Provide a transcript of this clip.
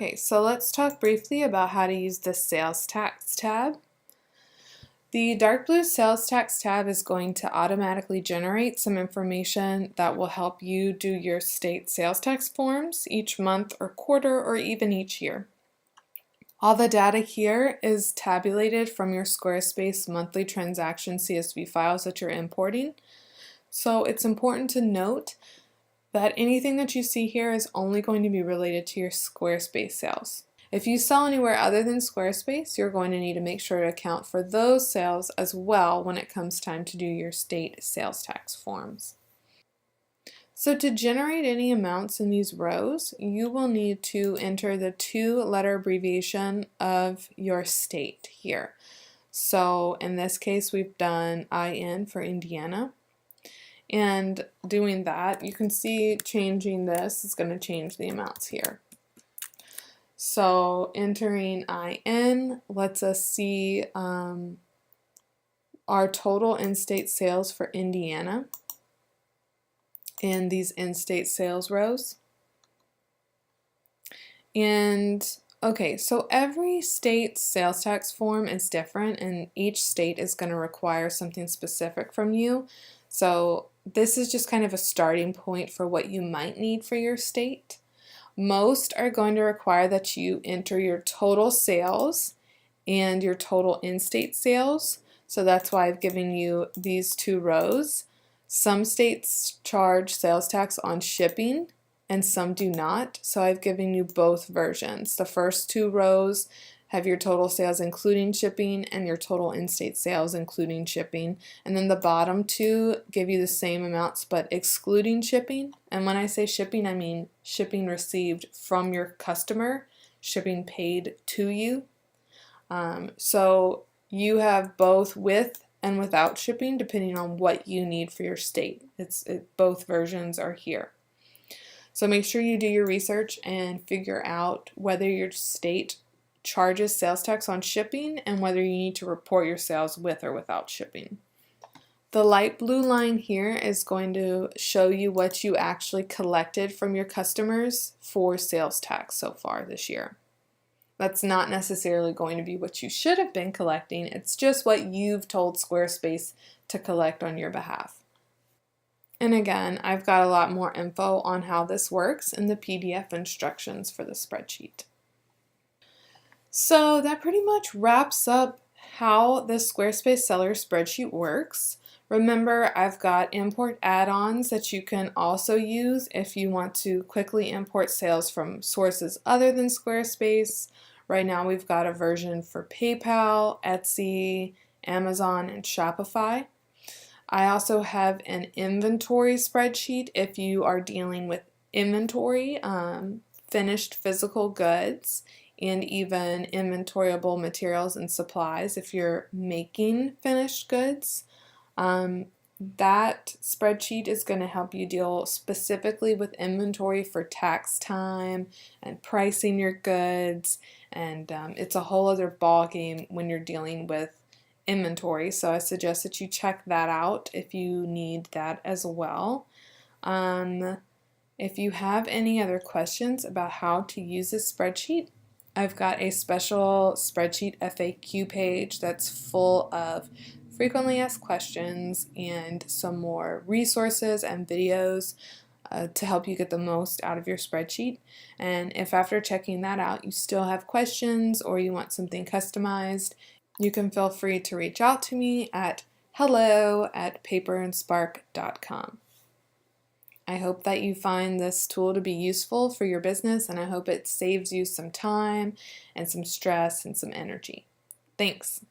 Okay, so let's talk briefly about how to use the Sales Tax tab. The dark blue Sales Tax tab is going to automatically generate some information that will help you do your state sales tax forms each month or quarter or even each year. All the data here is tabulated from your SquareSpace monthly transaction CSV files that you're importing. So it's important to note that anything that you see here is only going to be related to your SquareSpace sales. If you sell anywhere other than SquareSpace, you're going to need to make sure to account for those sales as well when it comes time to do your state sales tax forms. So to generate any amounts in these rows, you will need to enter the 2-letter abbreviation of your state here. So in this case, we've done IN for Indiana. And doing that, you can see changing this is going to change the amounts here. So entering IN lets us see our total in-state sales for Indiana in these in-state sales rows. And okay, so every state's sales tax form is different and each state is going to require something specific from you. So this is just kind of a starting point for what you might need for your state. Most are going to require that you enter your total sales and your total in-state sales. So that's why I've given you these 2 rows. Some states charge sales tax on shipping and some do not. So I've given you both versions. The first 2 rows have your total sales including shipping and your total in-state sales including shipping. And then the bottom 2 give you the same amounts but excluding shipping. And when I say shipping, I mean shipping received from your customer, shipping paid to you. So you have both with and without shipping depending on what you need for your state. Both versions are here. So make sure you do your research and figure out whether your state charges sales tax on shipping and whether you need to report your sales with or without shipping. The light blue line here is going to show you what you actually collected from your customers for sales tax so far this year. That's not necessarily going to be what you should have been collecting, it's just what you've told SquareSpace to collect on your behalf. And again, I've got a lot more info on how this works in the PDF instructions for the spreadsheet. So that pretty much wraps up how the SquareSpace Seller Spreadsheet works. Remember, I've got import add-ons that you can also use if you want to quickly import sales from sources other than SquareSpace. Right now we've got a version for PayPal, Etsy, Amazon, and Shopify. I also have an inventory spreadsheet if you are dealing with inventory, finished physical goods, and even inventoriable materials and supplies if you're making finished goods. That spreadsheet is going to help you deal specifically with inventory for tax time and pricing your goods, and it's a whole other ball game when you're dealing with inventory, so I suggest that you check that out if you need that as well. If you have any other questions about how to use this spreadsheet, I've got a special spreadsheet FAQ page that's full of frequently asked questions and some more resources and videos to help you get the most out of your spreadsheet. And if after checking that out you still have questions or you want something customized, you can feel free to reach out to me at hello@paperandspark.com. I hope that you find this tool to be useful for your business, and I hope it saves you some time and some stress and some energy. Thanks.